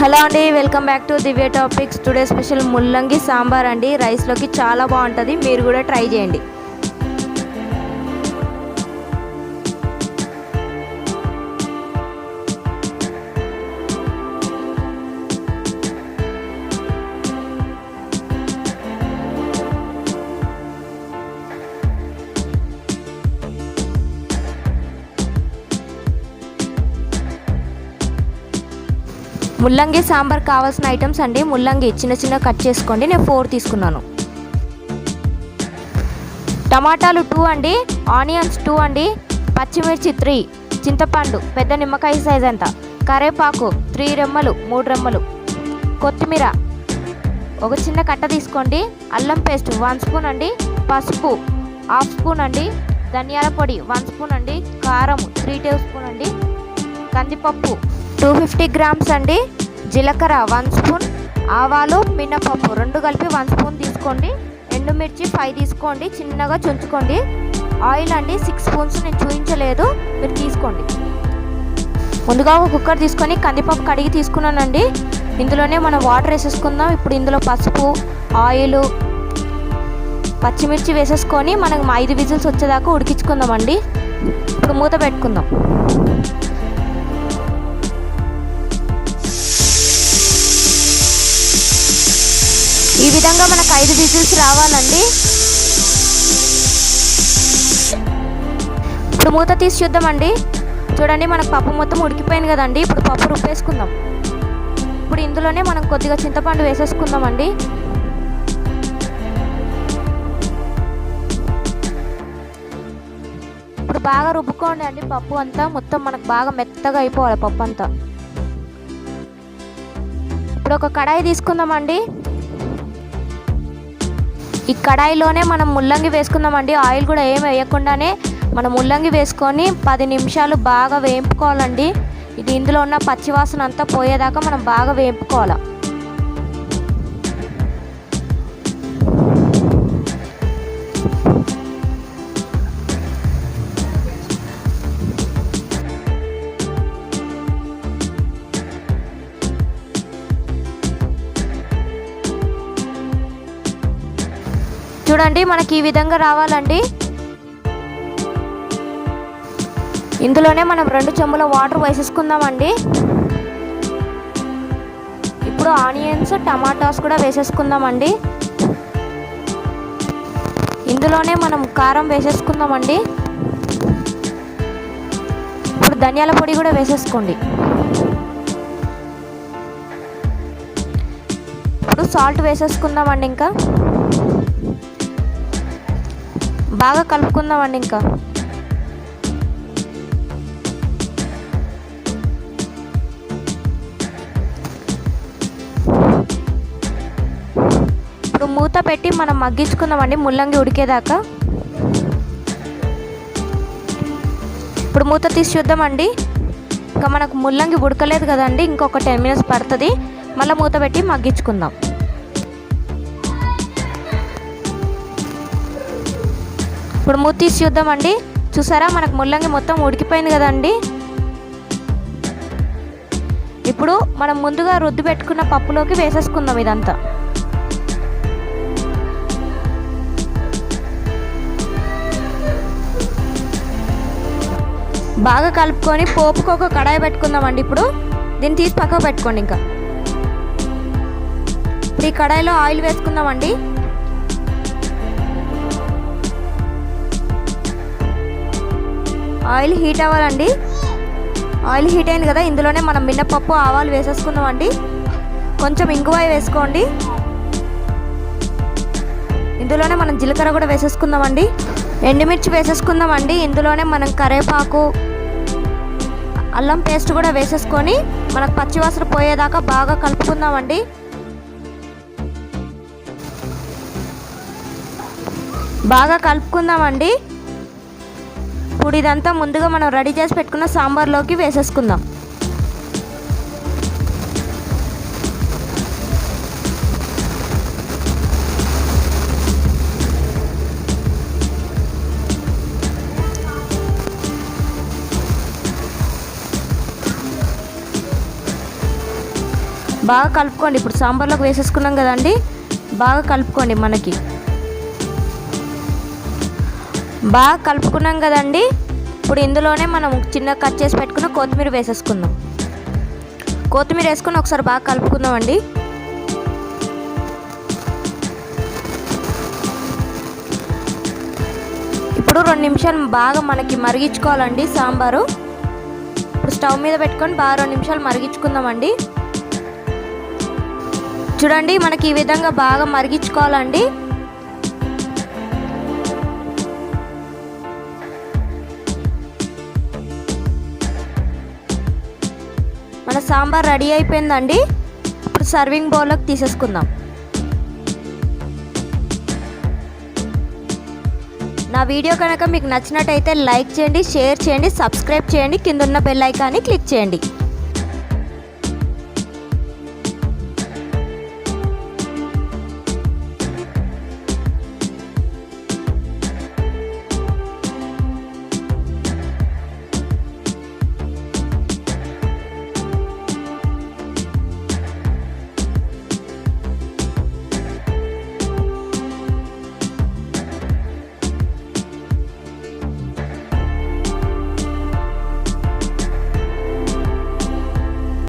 Hello అండి, welcome back to Divya topics. Today special ముల్లంగి సాంబార్ అండి. రైస్లోకి చాలా బాగుంటుంది, మీరు కూడా ట్రై చేయండి. ముల్లంగి సాంబార్ కావాల్సిన ఐటమ్స్ అండి. ముల్లంగి చిన్న చిన్న కట్ చేసుకోండి, నేను 4 తీసుకున్నాను. టమాటాలు 2 అండి, ఆనియన్స్ 2 అండి, పచ్చిమిర్చి 3, చింతపండు పెద్ద నిమ్మకాయ సైజ్ అంత, కరివేపాకు 3 రెమ్మలు 3 రెమ్మలు, కొత్తిమీర ఒక చిన్న కట్ట తీసుకోండి, అల్లం పేస్ట్ 1 స్పూన్ అండి, పసుపు 1/2 స్పూన్ అండి, ధనియాల పొడి 1 స్పూన్ అండి, కారం 3 టేబుల్ స్పూన్ అండి, కందిపప్పు 250 గ్రామ్స్ అండి, జీలకర్ర 1 స్పూన్, ఆవాలు మినపప్పు 2 కలిపి 1 స్పూన్ తీసుకోండి, ఎండుమిర్చి 5 తీసుకోండి, చిన్నగా చుంచుకోండి. ఆయిల్ అండి 6 స్పూన్స్, నేను చూపించలేదు, మీరు తీసుకోండి. ముందుగా ఒక కుక్కర్ తీసుకొని కందిపప్పు కడిగి తీసుకున్నానండి. ఇందులోనే మనం వాటర్ వేసేసుకుందాం. ఇప్పుడు ఇందులో పసుపు, ఆయిల్, పచ్చిమిర్చి వేసేసుకొని మనం 5 విజిల్స్ వచ్చేదాకా ఉడికించుకుందామండి. ఇప్పుడు మూత పెట్టుకుందాం. ఈ విధంగా మనకు 5 విజిల్స్ రావాలండి. ఇప్పుడు మూత తీసి చూద్దామండి. చూడండి, మనకు పప్పు మొత్తం ఉడికిపోయింది కదండి. ఇప్పుడు పప్పు రుబ్బేసుకుందాం. ఇప్పుడు ఇందులోనే మనం కొద్దిగా చింతపండు వేసేసుకుందామండి. ఇప్పుడు బాగా రుబ్బుకోండి అండి. పప్పు అంతా మొత్తం మనకు బాగా మెత్తగా అయిపోవాలి పప్పు అంతా. ఇప్పుడు ఒక కడాయి తీసుకుందామండి. ఈ కడాయిలోనే మనం ముల్లంగి వేసుకుందామండి. ఆయిల్ కూడా ఏమి వేయకుండానే మనం ముల్లంగి వేసుకొని 10 నిమిషాలు బాగా వేపుకోవాలండి. ఇది ఇందులో ఉన్న పచ్చివాసన అంతా పోయేదాకా మనం బాగా వేపుకోవాలి. చూడండి, మనకి ఈ విధంగా రావాలండి. ఇందులోనే మనం 2 చెంబుల వాటర్ వేసేసుకుందామండి. ఇప్పుడు ఆనియన్స్, టమాటాస్ కూడా వేసేసుకుందామండి. ఇందులోనే మనం కారం వేసేసుకుందామండి. ఇప్పుడు ధనియాల పొడి కూడా వేసేసుకోండి. ఇప్పుడు సాల్ట్ వేసేసుకుందామండి. ఇంకా బాగా కలుపుకుందామండి. ఇంకా ఇప్పుడు మూత పెట్టి మనం మగ్గించుకుందామండి ముల్లంగి ఉడికేదాకా. ఇప్పుడు మూత తీసి చూద్దామండి. ఇంకా మనకు ముల్లంగి ఉడకలేదు కదండి, ఇంకొక 10 మినిట్స్ పడుతుంది. మళ్ళీ మూత పెట్టి మగ్గించుకుందాం. ఇప్పుడు మూత తీసి చూద్దామండి. చూసారా, మనకు ముల్లంగి మొత్తం ఉడికిపోయింది కదండి. ఇప్పుడు మనం ముందుగా రుద్ది పెట్టుకున్న పప్పులోకి వేసేసుకుందాం ఇదంతా. బాగా కలుపుకొని పోపుకు ఒక కడాయి పెట్టుకుందామండి. ఇప్పుడు దీన్ని తీసి పక్కకు పెట్టుకోండి. ఇంకా ఇప్పుడు ఈ కడాయిలో ఆయిల్ వేసుకుందామండి. ఆయిల్ హీట్ అవ్వాలండి. ఆయిల్ హీట్ అయింది కదా, ఇందులోనే మనం మినపప్పు, ఆవాలు వేసేసుకుందామండి. కొంచెం ఇంగువ వేసుకోండి. ఇందులోనే మనం జీలకర్ర కూడా వేసేసుకుందామండి. ఎండుమిర్చి వేసేసుకుందామండి. ఇందులోనే మనం కరివేపాకు, అల్లం పేస్ట్ కూడా వేసేసుకొని మనకు పచ్చివాసన పోయేదాకా బాగా కలుపుకుందామండి. బాగా కలుపుకుందామండి. ఇప్పుడు ఇదంతా ముందుగా మనం రెడీ చేసి పెట్టుకున్న సాంబార్లోకి వేసేసుకుందాం. బాగా కలుపుకోండి. ఇప్పుడు సాంబార్లోకి వేసేసుకున్నాం కదండి, బాగా కలుపుకోండి. బాగా కలుపుకున్నాం కదండి. ఇప్పుడు ఇందులోనే మనం చిన్న కట్ చేసి పెట్టుకున్న కొత్తిమీర వేసేసుకుందాం. కొత్తిమీర వేసుకుని ఒకసారి బాగా కలుపుకుందామండి. ఇప్పుడు 2 నిమిషాలు బాగా మనకి మరిగించుకోవాలండి సాంబారు. ఇప్పుడు స్టవ్ మీద పెట్టుకొని బాగా 2 నిమిషాలు మరిగించుకుందామండి. చూడండి, మనకి ఈ విధంగా బాగా మరిగించుకోవాలండి. మన సాంబార్ రెడీ అయిపోయిందండి. ఇప్పుడు సర్వింగ్ బౌల్లోకి తీసేసుకుందాం. నా వీడియో కనుక మీకు నచ్చినట్టయితే లైక్ చేయండి, షేర్ చేయండి, సబ్స్క్రైబ్ చేయండి, కింద ఉన్న బెల్ ఐకాన్ని క్లిక్ చేయండి.